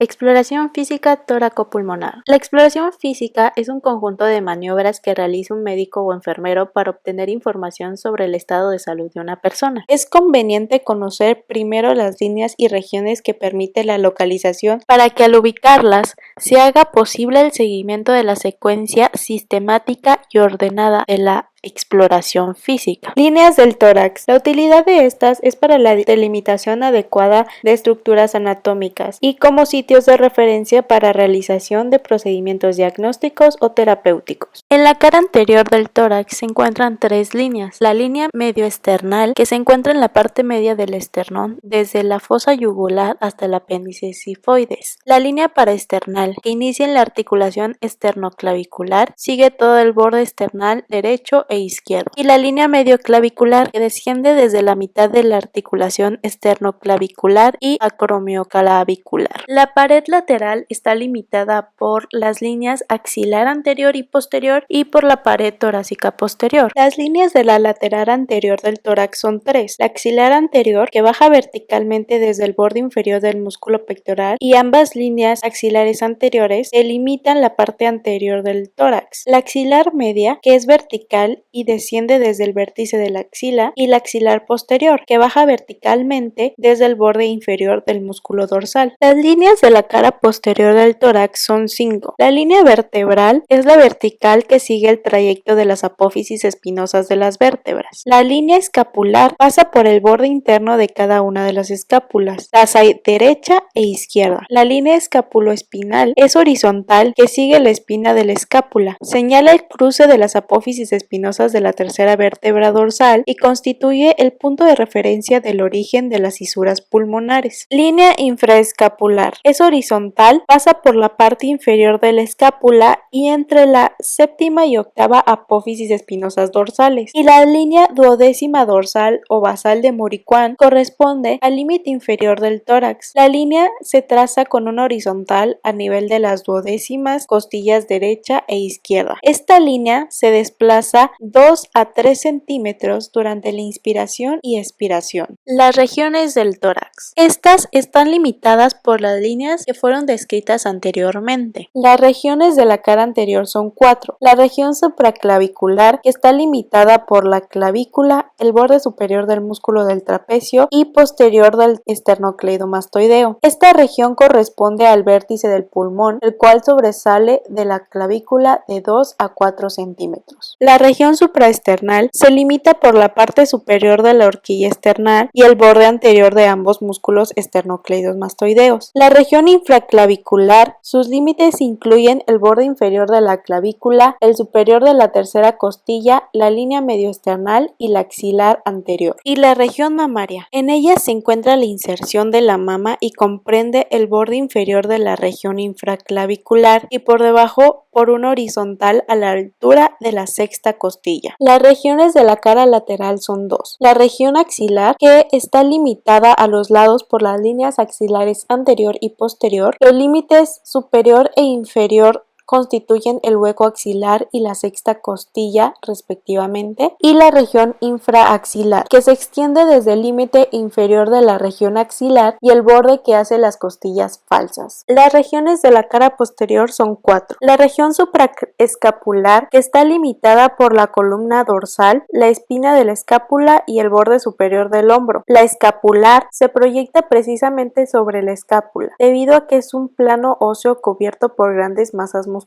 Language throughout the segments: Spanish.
Exploración física tóraco-pulmonar. La exploración física es un conjunto de maniobras que realiza un médico o enfermero para obtener información sobre el estado de salud de una persona. Es conveniente conocer primero las líneas y regiones que permite la localización para que al ubicarlas se haga posible el seguimiento de la secuencia sistemática y ordenada de la exploración física. Líneas del tórax. La utilidad de estas es para la delimitación adecuada de estructuras anatómicas y como sitios de referencia para realización de procedimientos diagnósticos o terapéuticos. En la cara anterior del tórax se encuentran tres líneas. La línea medioesternal, que se encuentra en la parte media del esternón, desde la fosa yugular hasta el apéndice sifoides. La línea paraesternal, que inicia en la articulación esternoclavicular, sigue todo el borde esternal derecho e izquierdo, y la línea medioclavicular, que desciende desde la mitad de la articulación esternoclavicular y acromioclavicular. La pared lateral está limitada por las líneas axilar anterior y posterior y por la pared torácica posterior. Las líneas de la lateral anterior del tórax son tres: la axilar anterior, que baja verticalmente desde el borde inferior del músculo pectoral, y ambas líneas axilares anteriores delimitan la parte anterior del tórax; la axilar media, que es vertical y desciende desde el vértice de la axila, y la axilar posterior, que baja verticalmente desde el borde inferior del músculo dorsal. Las líneas de la cara posterior del tórax son 5. La línea vertebral es la vertical que sigue el trayecto de las apófisis espinosas de las vértebras. La línea escapular pasa por el borde interno de cada una de las escápulas, hacia derecha e izquierda. La línea escapuloespinal es horizontal que sigue la espina de la escápula, señala el cruce de las apófisis espinosas de la tercera vértebra dorsal y constituye el punto de referencia del origen de las cisuras pulmonares. Línea infraescapular es horizontal, pasa por la parte inferior de la escápula y entre la séptima y octava apófisis espinosas dorsales, y la línea duodécima dorsal o basal de Moriquán corresponde al límite inferior del tórax. La línea se traza con una horizontal a nivel de las duodécimas costillas derecha e izquierda. Esta línea se desplaza 2 a 3 centímetros durante la inspiración y expiración. Las regiones del tórax. Estas están limitadas por las líneas que fueron descritas anteriormente. Las regiones de la cara anterior son 4. La región supraclavicular, que está limitada por la clavícula, el borde superior del músculo del trapecio y posterior del esternocleidomastoideo. Esta región corresponde al vértice del pulmón, el cual sobresale de la clavícula de 2 a 4 centímetros. La región supraesternal se limita por la parte superior de la horquilla esternal y el borde anterior de ambos músculos esternocleidomastoideos. La región infraclavicular, sus límites incluyen el borde inferior de la clavícula, el superior de la tercera costilla, la línea medioesternal y la axilar anterior. Y la región mamaria. En ella se encuentra la inserción de la mama y comprende el borde inferior de la región infraclavicular y por debajo por una horizontal a la altura de la sexta costilla. Las regiones de la cara lateral son 2. La región axilar, que está limitada a los lados por las líneas axilares anterior y posterior. Los límites superior e inferior constituyen el hueco axilar y la sexta costilla respectivamente, y la región infraaxilar, que se extiende desde el límite inferior de la región axilar y el borde que hace las costillas falsas. Las regiones de la cara posterior son 4. La región supraescapular, que está limitada por la columna dorsal, la espina de la escápula y el borde superior del hombro. La escapular se proyecta precisamente sobre la escápula, debido a que es un plano óseo cubierto por grandes masas musculares.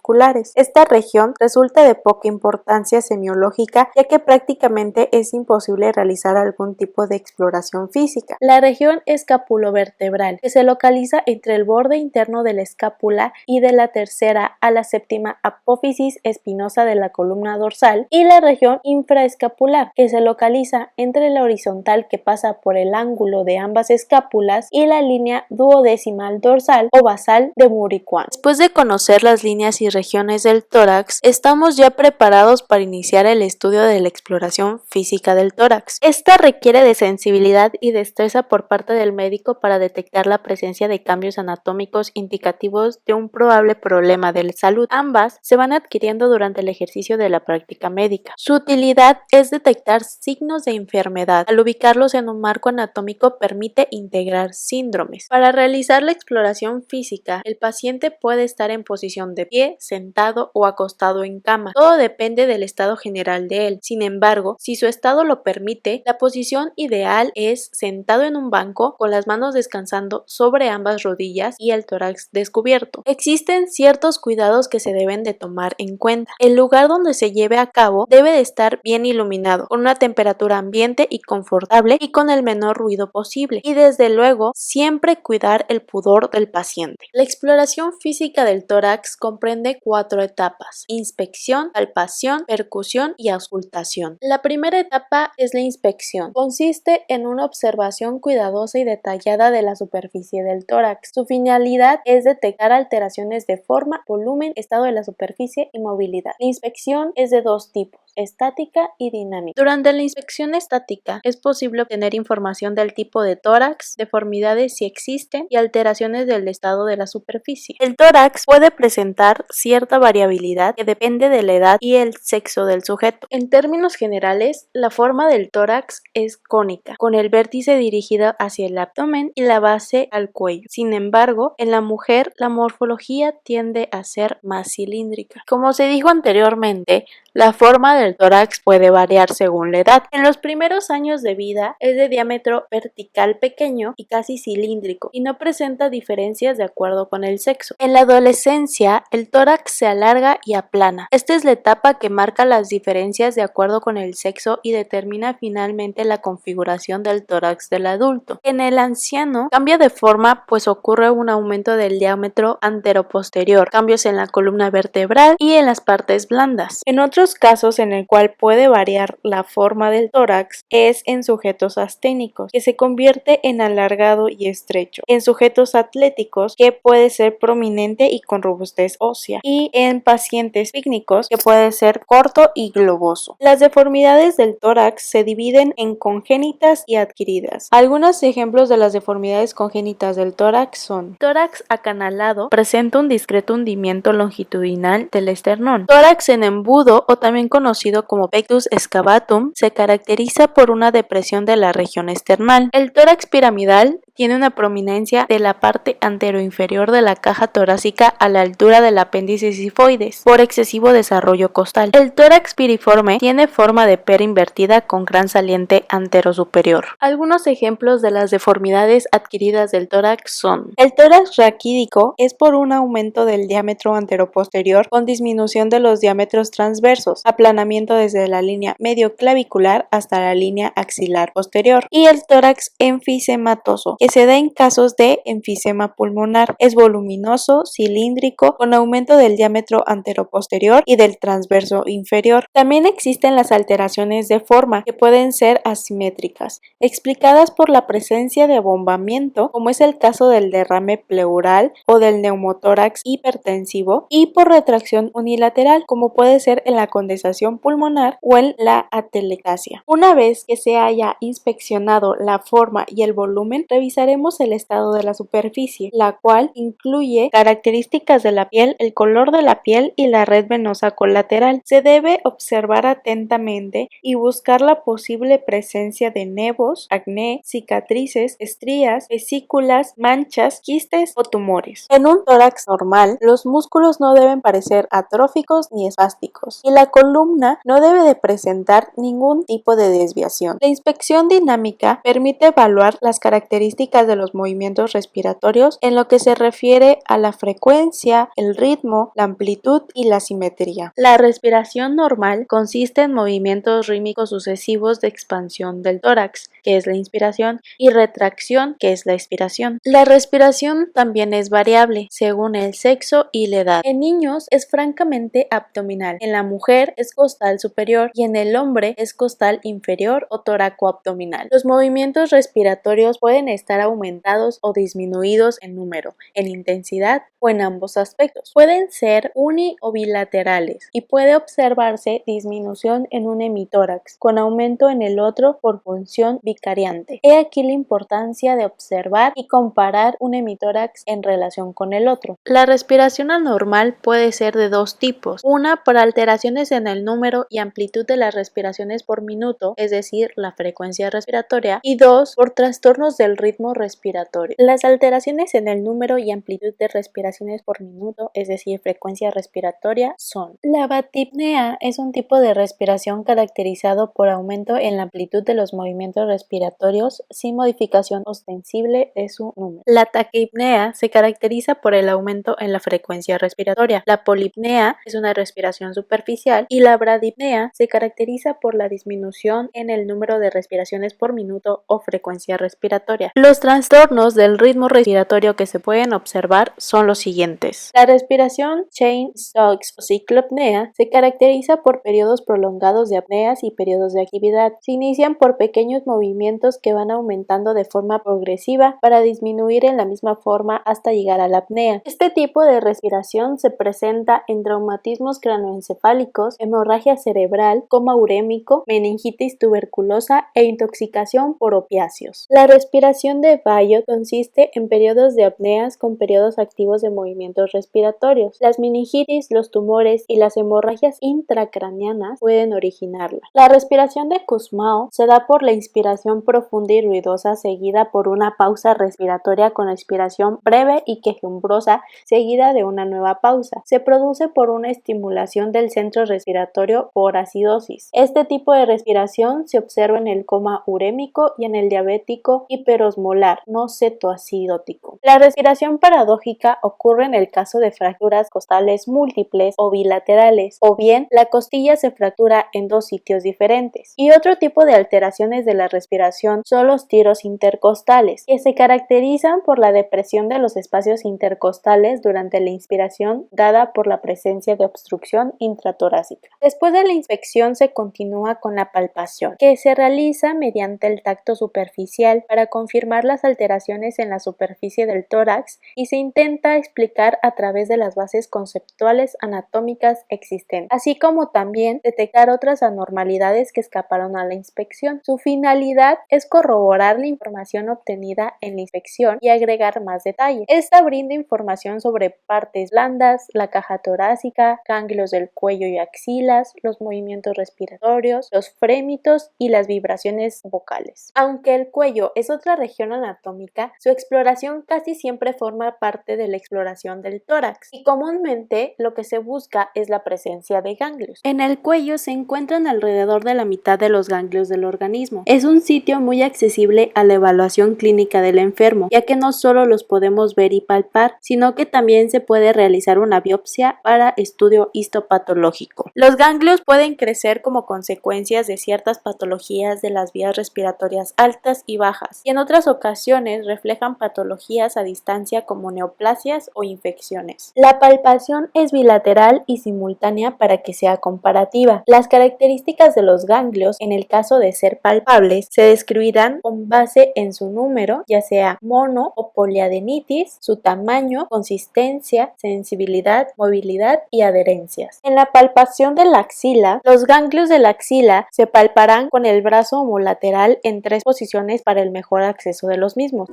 Esta región resulta de poca importancia semiológica, ya que prácticamente es imposible realizar algún tipo de exploración física. La región escapulovertebral, que se localiza entre el borde interno de la escápula y de la tercera a la séptima apófisis espinosa de la columna dorsal, y la región infraescapular, que se localiza entre la horizontal que pasa por el ángulo de ambas escápulas y la línea duodecimal dorsal o basal de Moriquán. Después de conocer las líneas y regiones del tórax, estamos ya preparados para iniciar el estudio de la exploración física del tórax. Esta requiere de sensibilidad y destreza por parte del médico para detectar la presencia de cambios anatómicos indicativos de un probable problema de salud. Ambas se van adquiriendo durante el ejercicio de la práctica médica. Su utilidad es detectar signos de enfermedad. Al ubicarlos en un marco anatómico permite integrar síndromes. Para realizar la exploración física, el paciente puede estar en posición de pie, sentado o acostado en cama. Todo depende del estado general de él. Sin embargo, si su estado lo permite, la posición ideal es sentado en un banco con las manos descansando sobre ambas rodillas y el tórax descubierto. Existen ciertos cuidados que se deben de tomar en cuenta. El lugar donde se lleve a cabo debe de estar bien iluminado, con una temperatura ambiente y confortable y con el menor ruido posible. Y desde luego, siempre cuidar el pudor del paciente. La exploración física del tórax comprende 4 etapas: inspección, palpación, percusión y auscultación. La primera etapa es la inspección. Consiste en una observación cuidadosa y detallada de la superficie del tórax. Su finalidad es detectar alteraciones de forma, volumen, estado de la superficie y movilidad. La inspección es de 2 tipos: estática y dinámica. Durante la inspección estática es posible obtener información del tipo de tórax, deformidades si existen y alteraciones del estado de la superficie. El tórax puede presentar cierta variabilidad que depende de la edad y el sexo del sujeto. En términos generales, la forma del tórax es cónica, con el vértice dirigido hacia el abdomen y la base al cuello. Sin embargo, en la mujer la morfología tiende a ser más cilíndrica. Como se dijo anteriormente, la forma del tórax puede variar según la edad. En los primeros años de vida es de diámetro vertical pequeño y casi cilíndrico y no presenta diferencias de acuerdo con el sexo. En la adolescencia, el tórax se alarga y aplana. Esta es la etapa que marca las diferencias de acuerdo con el sexo y determina finalmente la configuración del tórax del adulto. En el anciano cambia de forma pues ocurre un aumento del diámetro anteroposterior, cambios en la columna vertebral y en las partes blandas. En otros casos en el cual puede variar la forma del tórax es en sujetos asténicos, que se convierte en alargado y estrecho, en sujetos atléticos, que puede ser prominente y con robustez ósea, y en pacientes pícnicos, que puede ser corto y globoso. Las deformidades del tórax se dividen en congénitas y adquiridas. Algunos ejemplos de las deformidades congénitas del tórax son: tórax acanalado, presenta un discreto hundimiento longitudinal del esternón. Tórax en embudo, o también conocido como pectus excavatum, se caracteriza por una depresión de la región esternal. El tórax piramidal tiene una prominencia de la parte anteroinferior de la caja torácica a la altura del apéndice sifoides por excesivo desarrollo costal. El tórax piriforme tiene forma de pera invertida con gran saliente anterosuperior. Algunos ejemplos de las deformidades adquiridas del tórax son: el tórax raquídico es por un aumento del diámetro anteroposterior con disminución de los diámetros transversos, aplanamiento desde la línea medio clavicular hasta la línea axilar posterior. Y el tórax enfisematoso, que se da en casos de enfisema pulmonar, es voluminoso, cilíndrico, con aumento del diámetro anteroposterior y del transverso inferior. También existen las alteraciones de forma, que pueden ser asimétricas, explicadas por la presencia de abombamiento, como es el caso del derrame pleural o del neumotórax hipertensivo, y por retracción unilateral, como puede ser en la condensación pulmonar o en la atelectasia. Una vez que se haya inspeccionado la forma y el volumen, revisaremos el estado de la superficie, la cual incluye características de la piel, el color de la piel y la red venosa colateral. Se debe observar atentamente y buscar la posible presencia de nevos, acné, cicatrices, estrías, vesículas, manchas, quistes o tumores. En un tórax normal, los músculos no deben parecer atróficos ni espásticos y la columna no debe de presentar ningún tipo de desviación. La inspección dinámica permite evaluar las características de los movimientos respiratorios en lo que se refiere a la frecuencia, el ritmo, la amplitud y la simetría. La respiración normal consiste en movimientos rítmicos sucesivos de expansión del tórax, que es la inspiración, y retracción, que es la expiración. La respiración también es variable según el sexo y la edad. En niños es francamente abdominal, en la mujer es costal superior y en el hombre es costal inferior o toracoabdominal. Los movimientos respiratorios pueden estar aumentados o disminuidos en número, en intensidad o en ambos aspectos. Pueden ser uni o bilaterales y puede observarse disminución en un hemitórax con aumento en el otro por función vicariante. He aquí la importancia de observar y comparar un hemitórax en relación con el otro. La respiración anormal puede ser de dos tipos: una por alteraciones en el número y amplitud de las respiraciones por minuto, es decir, la frecuencia respiratoria, y dos por trastornos del ritmo respiratorio. Las alteraciones en el número y amplitud de respiraciones por minuto, es decir, frecuencia respiratoria, son: la batipnea es un tipo de respiración caracterizado por aumento en la amplitud de los movimientos respiratorios sin modificación ostensible de su número. La taquipnea se caracteriza por el aumento en la frecuencia respiratoria. La polipnea es una respiración superficial y la bradipnea se caracteriza por la disminución en el número de respiraciones por minuto o frecuencia respiratoria. Los trastornos del ritmo respiratorio que se pueden observar son los siguientes. La respiración Cheyne-Stokes o ciclopnea se caracteriza por periodos prolongados de apneas y periodos de actividad. Se inician por pequeños movimientos que van aumentando de forma progresiva para disminuir en la misma forma hasta llegar a la apnea. Este tipo de respiración se presenta en traumatismos craneoencefálicos, hemorragia cerebral, coma urémico, meningitis tuberculosa e intoxicación por opiáceos. La respiración de Bayot consiste en periodos de apneas con periodos activos de movimientos respiratorios. Las meningitis, los tumores y las hemorragias intracraneanas pueden originarla. La respiración de Kussmaul se da por la inspiración profunda y ruidosa seguida por una pausa respiratoria con expiración breve y quejumbrosa seguida de una nueva pausa. Se produce por una estimulación del centro respiratorio por acidosis. Este tipo de respiración se observa en el coma urémico y en el diabético hiperosmolar, no cetoacidótico. La respiración paradójica ocurre en el caso de fracturas costales múltiples o bilaterales, o bien la costilla se fractura en dos sitios diferentes. Y otro tipo de alteraciones de la respiración son los tiros intercostales, que se caracterizan por la depresión de los espacios intercostales durante la inspiración dada por la presencia de obstrucción intratorácica. Después de la inspección se continúa con la palpación, que se realiza mediante el tacto superficial para confirmar las alteraciones en la superficie del tórax y se intenta explicar a través de las bases conceptuales anatómicas existentes, así como también detectar otras anormalidades que escaparon a la inspección. Su finalidad es corroborar la información obtenida en la inspección y agregar más detalles. Esta brinda información sobre partes blandas, la caja torácica, ganglios del cuello y axilas, los movimientos respiratorios, los frémitos y las vibraciones vocales. Aunque el cuello es otra región anatómica, su exploración casi siempre forma parte de la exploración del tórax y comúnmente lo que se busca es la presencia de ganglios. En el cuello se encuentran alrededor de la mitad de los ganglios del organismo. Es un sitio muy accesible a la evaluación clínica del enfermo, ya que no solo los podemos ver y palpar, sino que también se puede realizar una biopsia para estudio histopatológico. Los ganglios pueden crecer como consecuencias de ciertas patologías de las vías respiratorias altas y bajas, y en otras ocasiones reflejan patologías a distancia como neoplasias o infecciones. La palpación es bilateral y simultánea para que sea comparativa. Las características de los ganglios, en el caso de ser palpables, se describirán con base en su número, ya sea mono o poliadenitis, su tamaño, consistencia, sensibilidad, movilidad y adherencias. En la palpación de la axila, los ganglios de la axila se palparán con el brazo homolateral en 3 posiciones para el mejor acceso de los mismos.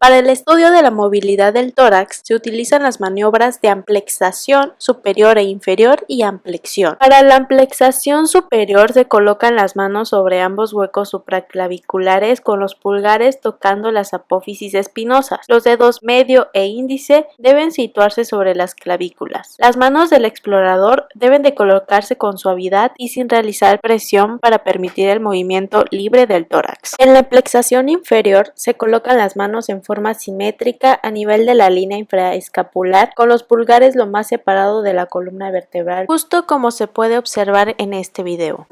Para el estudio de la movilidad del tórax se utilizan las maniobras de amplexación superior e inferior y amplexión. Para la amplexación superior se colocan las manos sobre ambos huecos supraclaviculares con los pulgares tocando las apófisis espinosas. Los dedos medio e índice deben situarse sobre las clavículas. Las manos del explorador deben de colocarse con suavidad y sin realizar presión para permitir el movimiento libre del tórax. En la amplexación inferior se colocan las manos en forma simétrica a nivel de la línea infraescapular con los pulgares lo más separado de la columna vertebral, justo como se puede observar en este video.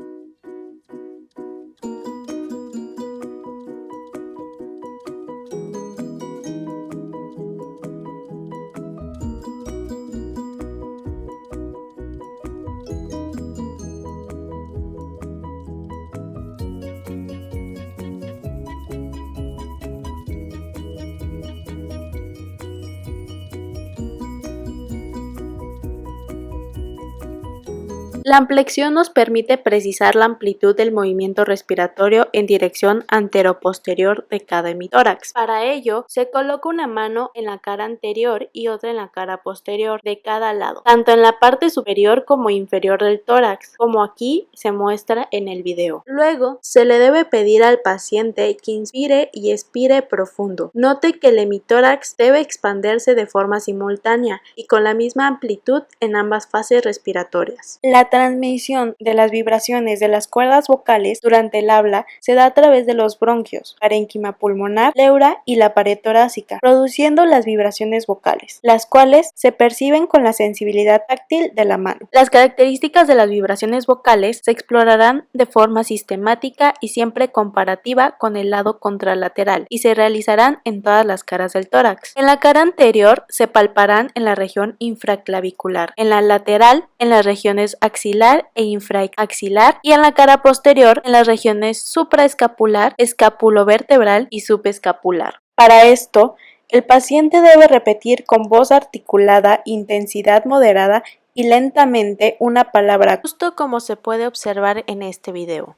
La amplexión nos permite precisar la amplitud del movimiento respiratorio en dirección antero-posterior de cada hemitórax. Para ello, se coloca una mano en la cara anterior y otra en la cara posterior de cada lado, tanto en la parte superior como inferior del tórax, como aquí se muestra en el video. Luego, se le debe pedir al paciente que inspire y expire profundo. Note que el hemitórax debe expandirse de forma simultánea y con la misma amplitud en ambas fases respiratorias. La transmisión de las vibraciones de las cuerdas vocales durante el habla se da a través de los bronquios, parénquima pulmonar, pleura y la pared torácica, produciendo las vibraciones vocales, las cuales se perciben con la sensibilidad táctil de la mano. Las características de las vibraciones vocales se explorarán de forma sistemática y siempre comparativa con el lado contralateral y se realizarán en todas las caras del tórax. En la cara anterior se palparán en la región infraclavicular, en la lateral en las regiones axilar e infraaxilar y en la cara posterior en las regiones supraescapular, escapulovertebral y subescapular. Para esto, el paciente debe repetir con voz articulada, intensidad moderada y lentamente una palabra, justo como se puede observar en este video.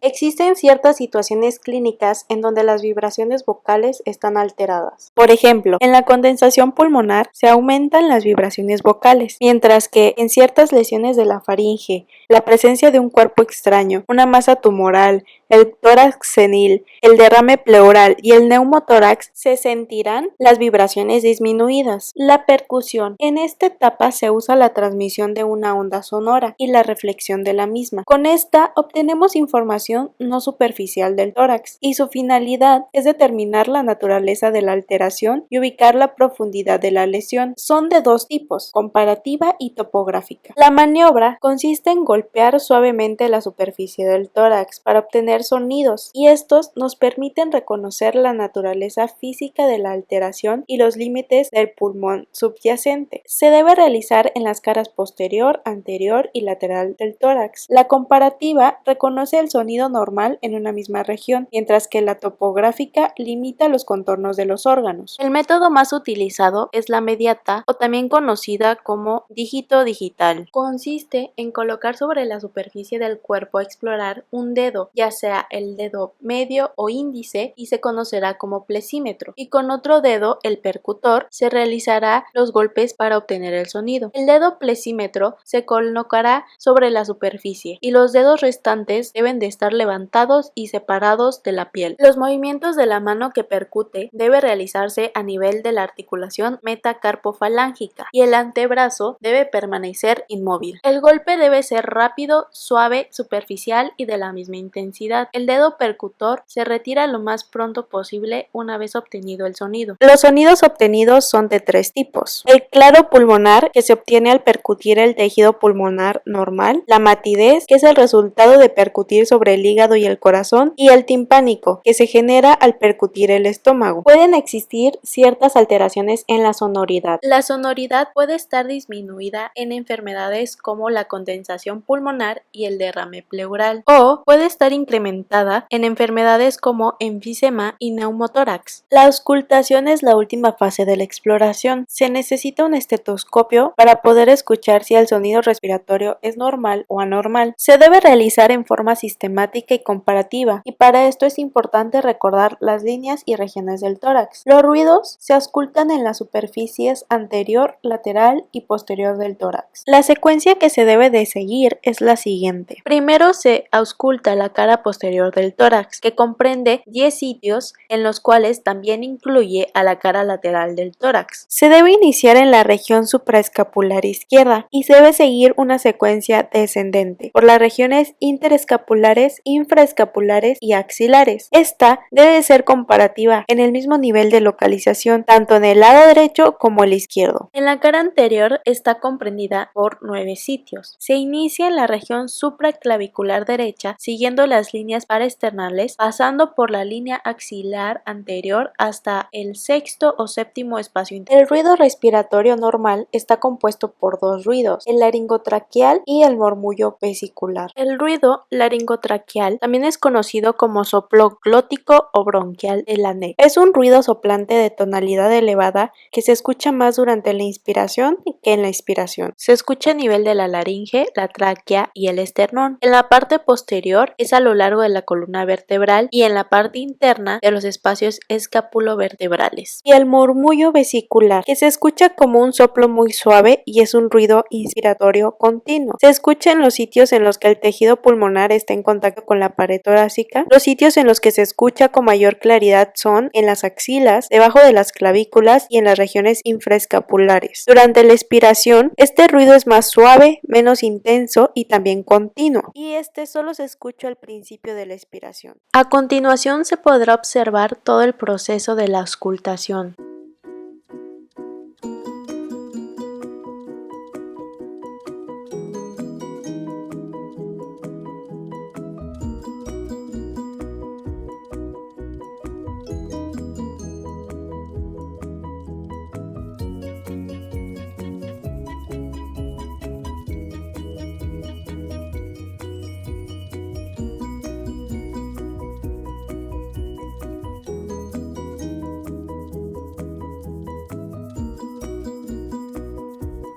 Existen ciertas situaciones clínicas en donde las vibraciones vocales están alteradas. Por ejemplo, en la condensación pulmonar se aumentan las vibraciones vocales, mientras que en ciertas lesiones de la faringe, la presencia de un cuerpo extraño, una masa tumoral, el tórax senil, el derrame pleural y el neumotórax se sentirán las vibraciones disminuidas. La percusión. En esta etapa se usa la transmisión de una onda sonora y la reflexión de la misma. Con esta obtenemos información no superficial del tórax y su finalidad es determinar la naturaleza de la alteración y ubicar la profundidad de la lesión. Son de dos tipos, comparativa y topográfica. La maniobra consiste en golpear suavemente la superficie del tórax para obtener sonidos y estos nos permiten reconocer la naturaleza física de la alteración y los límites del pulmón subyacente. Se debe realizar en las caras posterior, anterior y lateral del tórax. La comparativa reconoce el sonido normal en una misma región, mientras que la topográfica limita los contornos de los órganos. El método más utilizado es la mediata o también conocida como dígito digital. Consiste en colocar sobre la superficie del cuerpo a explorar un dedo, ya sea el dedo medio o índice y se conocerá como plesímetro, y con otro dedo, el percutor, se realizará los golpes para obtener el sonido. El dedo plesímetro se colocará sobre la superficie y los dedos restantes deben de estar levantados y separados de la piel. Los movimientos de la mano que percute debe realizarse a nivel de la articulación metacarpofalángica y el antebrazo debe permanecer inmóvil. El golpe debe ser rápido, suave, superficial y de la misma intensidad. El dedo percutor se retira lo más pronto posible una vez obtenido el sonido. Los sonidos obtenidos son de tres tipos: el claro pulmonar, que se obtiene al percutir el tejido pulmonar normal; la matidez, que es el resultado de percutir sobre el hígado y el corazón; y el timpánico, que se genera al percutir el estómago. Pueden existir ciertas alteraciones en la sonoridad. La sonoridad puede estar disminuida en enfermedades como la condensación pulmonar y el derrame pleural, o puede estar incrementada incrementada en enfermedades como enfisema y neumotórax. La auscultación es la última fase de la exploración. Se necesita un estetoscopio para poder escuchar si el sonido respiratorio es normal o anormal. Se debe realizar en forma sistemática y comparativa, y para esto es importante recordar las líneas y regiones del tórax. Los ruidos se auscultan en las superficies anterior, lateral y posterior del tórax. La secuencia que se debe de seguir es la siguiente. Primero se ausculta la cara posterior del tórax, que comprende 10 sitios, en los cuales también incluye a la cara lateral del tórax. Se debe iniciar en la región supraescapular izquierda y se debe seguir una secuencia descendente por las regiones interescapulares, infraescapulares y axilares. Esta debe ser comparativa en el mismo nivel de localización tanto en el lado derecho como el izquierdo. En la cara anterior está comprendida por 9 sitios. Se inicia en la región supraclavicular derecha siguiendo las líneas paraesternales, pasando por la línea axilar anterior hasta el sexto o séptimo espacio interno. El ruido respiratorio normal está compuesto por dos ruidos, el laringotraqueal y el murmullo vesicular. El ruido laringotraqueal también es conocido como soplo glótico o bronquial de la NEC. Es un ruido soplante de tonalidad elevada que se escucha más durante la inspiración que en la expiración. Se escucha a nivel de la laringe, la tráquea y el esternón. En la parte posterior es a lo largo de la columna vertebral y en la parte interna de los espacios escapulovertebrales. Y el murmullo vesicular, que se escucha como un soplo muy suave y es un ruido inspiratorio continuo. Se escucha en los sitios en los que el tejido pulmonar está en contacto con la pared torácica. Los sitios en los que se escucha con mayor claridad son en las axilas, debajo de las clavículas y en las regiones infraescapulares. Durante la expiración, este ruido es más suave, menos intenso y también continuo, y este solo se escucha al principio de la expiración. A continuación se podrá observar todo el proceso de la auscultación.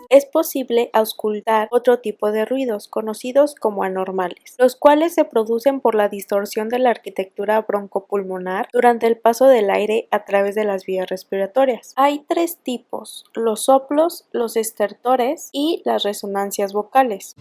Es posible auscultar otro tipo de ruidos, conocidos como anormales, los cuales se producen por la distorsión de la arquitectura broncopulmonar durante el paso del aire a través de las vías respiratorias. Hay tres tipos: los soplos, los estertores y las resonancias vocales.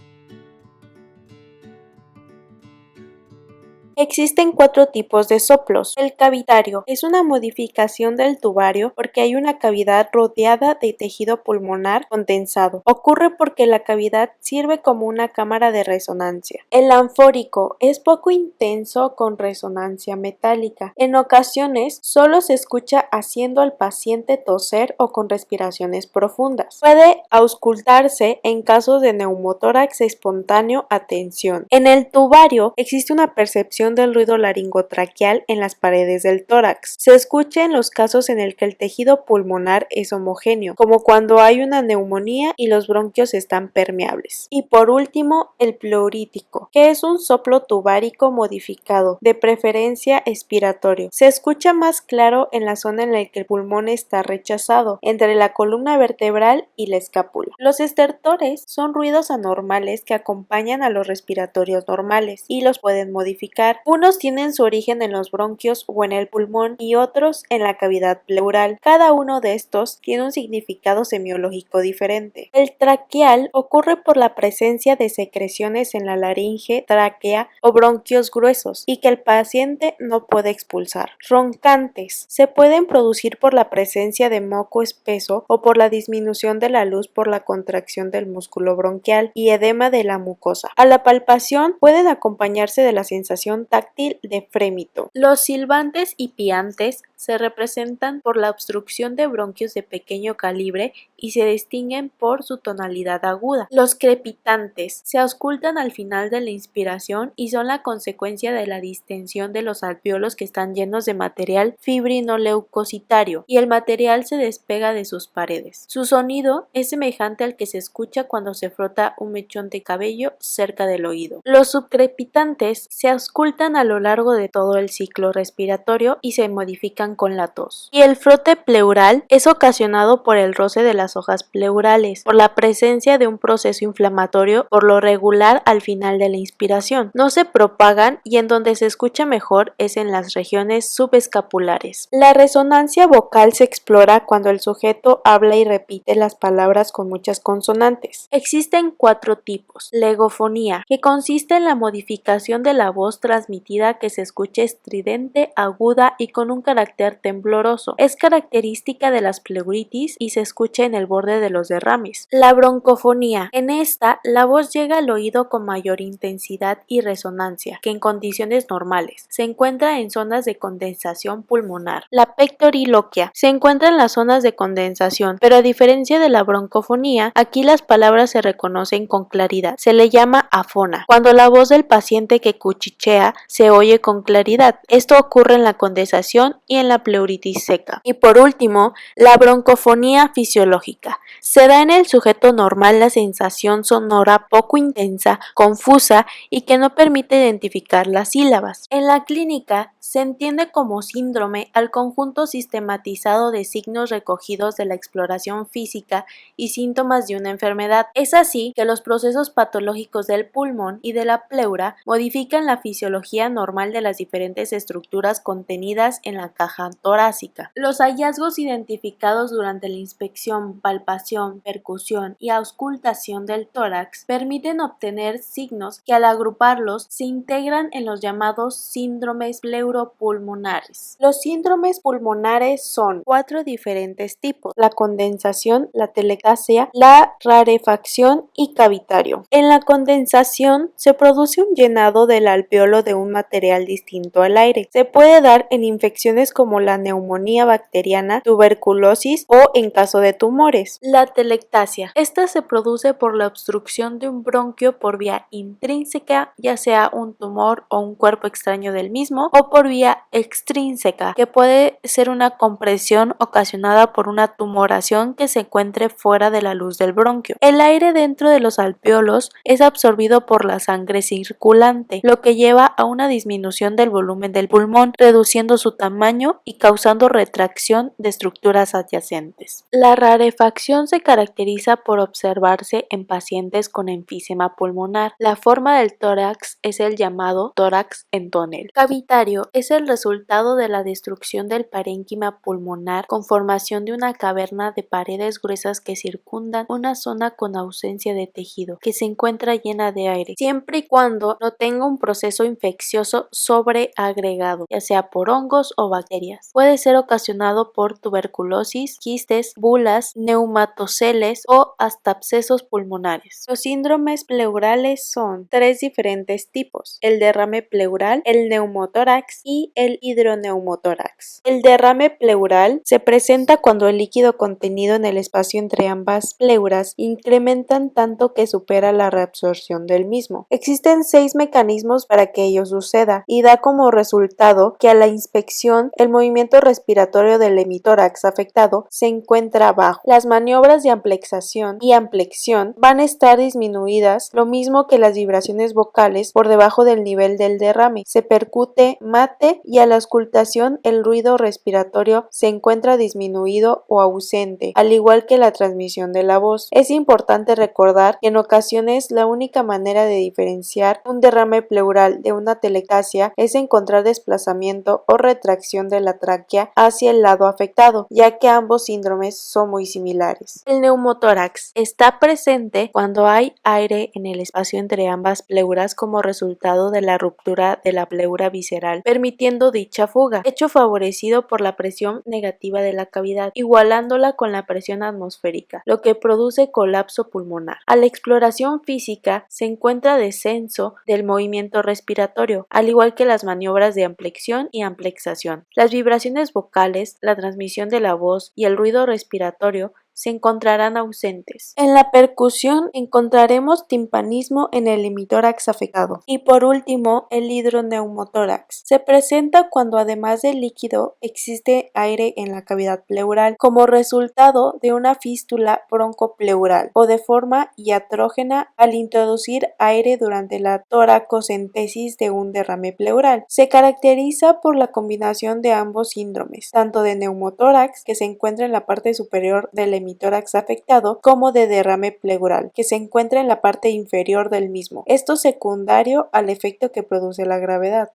Existen 4 tipos de soplos. El cavitario es una modificación del tubario porque hay una cavidad rodeada de tejido pulmonar condensado. Ocurre porque la cavidad sirve como una cámara de resonancia. El anfórico es poco intenso con resonancia metálica. En ocasiones solo se escucha haciendo al paciente toser o con respiraciones profundas. Puede auscultarse en casos de neumotórax espontáneo a tensión. En el tubario existe una percepción del ruido laringotraqueal en las paredes del tórax. Se escucha en los casos en el que el tejido pulmonar es homogéneo, como cuando hay una neumonía y los bronquios están permeables. Y por último, el pleurítico, que es un soplo tubárico modificado, de preferencia expiratorio. Se escucha más claro en la zona en la que el pulmón está rechazado, entre la columna vertebral y la escápula. Los estertores son ruidos anormales que acompañan a los respiratorios normales y los pueden modificar. Unos tienen su origen en los bronquios o en el pulmón y otros en la cavidad pleural. Cada uno de estos tiene un significado semiológico diferente. El traqueal ocurre por la presencia de secreciones en la laringe, tráquea o bronquios gruesos y que el paciente no puede expulsar. Roncantes se pueden producir por la presencia de moco espeso o por la disminución de la luz por la contracción del músculo bronquial y edema de la mucosa. A la palpación pueden acompañarse de la sensación táctil de frémito. Los silbantes y piantes se representan por la obstrucción de bronquios de pequeño calibre y se distinguen por su tonalidad aguda. Los crepitantes se auscultan al final de la inspiración y son la consecuencia de la distensión de los alvéolos que están llenos de material fibrinoleucocitario y el material se despega de sus paredes. Su sonido es semejante al que se escucha cuando se frota un mechón de cabello cerca del oído. Los subcrepitantes se auscultan ocultan a lo largo de todo el ciclo respiratorio y se modifican con la tos. Y el frote pleural es ocasionado por el roce de las hojas pleurales, por la presencia de un proceso inflamatorio por lo regular al final de la inspiración. No se propagan y en donde se escucha mejor es en las regiones subescapulares. La resonancia vocal se explora cuando el sujeto habla y repite las palabras con muchas consonantes. Existen 4 tipos. Legofonía, que consiste en la modificación de la voz transmitida que se escuche estridente, aguda y con un carácter tembloroso. Es característica de las pleuritis y se escucha en el borde de los derrames. La broncofonía. En esta, la voz llega al oído con mayor intensidad y resonancia que en condiciones normales. Se encuentra en zonas de condensación pulmonar. La pectoriloquia. Se encuentra en las zonas de condensación, pero a diferencia de la broncofonía, aquí las palabras se reconocen con claridad. Se le llama afona, cuando la voz del paciente que cuchichea se oye con claridad. Esto ocurre en la condensación y en la pleuritis seca. Y por último, la broncofonía fisiológica. Se da en el sujeto normal la sensación sonora poco intensa, confusa y que no permite identificar las sílabas. En la clínica se entiende como síndrome al conjunto sistematizado de signos recogidos de la exploración física y síntomas de una enfermedad. Es así que los procesos patológicos del pulmón y de la pleura modifican la fisiología normal de las diferentes estructuras contenidas en la caja torácica. Los hallazgos identificados durante la inspección, palpación, percusión y auscultación del tórax permiten obtener signos que al agruparlos se integran en los llamados síndromes pleuropulmonares. Los síndromes pulmonares son 4 diferentes tipos: la condensación, la telectasia, la rarefacción y cavitario. En la condensación se produce un llenado del alveolo de un material distinto al aire. Se puede dar en infecciones como la neumonía bacteriana, tuberculosis o en caso de tumores. La telectasia. Esta se produce por la obstrucción de un bronquio por vía intrínseca, ya sea un tumor o un cuerpo extraño del mismo, o por vía extrínseca, que puede ser una compresión ocasionada por una tumoración que se encuentre fuera de la luz del bronquio. El aire dentro de los alvéolos es absorbido por la sangre circulante, lo que lleva a una disminución del volumen del pulmón, reduciendo su tamaño y causando retracción de estructuras adyacentes. La rarefacción se caracteriza por observarse en pacientes con enfisema pulmonar. La forma del tórax es el llamado tórax en tonel. Cavitario es el resultado de la destrucción del parénquima pulmonar con formación de una caverna de paredes gruesas que circundan una zona con ausencia de tejido, que se encuentra llena de aire, siempre y cuando no tenga un proceso infeccioso sobreagregado, ya sea por hongos o bacterias. Puede ser ocasionado por tuberculosis, quistes, bulas, neumatoceles o hasta abscesos pulmonares. Los síndromes pleurales son 3 diferentes tipos: el derrame pleural, el neumotórax y el hidroneumotórax. El derrame pleural se presenta cuando el líquido contenido en el espacio entre ambas pleuras incrementan tanto que supera la reabsorción del mismo. Existen 6 mecanismos para que ello suceda y da como resultado que a la inspección el movimiento respiratorio del hemitórax afectado se encuentra bajo. Las maniobras de amplexación y amplexión van a estar disminuidas, lo mismo que las vibraciones vocales por debajo del nivel del derrame. Se percute mate y a la auscultación el ruido respiratorio se encuentra disminuido o ausente, al igual que la transmisión de la voz. Es importante recordar que en ocasiones la única manera de diferenciar un derrame pleural de una telectasia es encontrar desplazamiento o retracción de la tráquea hacia el lado afectado, ya que ambos síndromes son muy similares. El neumotórax está presente cuando hay aire en el espacio entre ambas pleuras como resultado de la ruptura de la pleura visceral, permitiendo dicha fuga, hecho favorecido por la presión negativa de la cavidad, igualándola con la presión atmosférica, lo que produce colapso pulmonar. A la exploración física se encuentra descenso del movimiento respiratorio, al igual que las maniobras de amplexión y amplexación. Las vibraciones vocales, la transmisión de la voz y el ruido respiratorio se encontrarán ausentes. En la percusión encontraremos timpanismo en el hemitórax afectado. Y por último, el hidroneumotórax. Se presenta cuando además del líquido existe aire en la cavidad pleural como resultado de una fístula broncopleural o de forma iatrógena al introducir aire durante la toracocentesis de un derrame pleural. Se caracteriza por la combinación de ambos síndromes, tanto de neumotórax, que se encuentra en la parte superior del hemitórax afectado, como de derrame pleural, que se encuentra en la parte inferior del mismo. Esto secundario al efecto que produce la gravedad.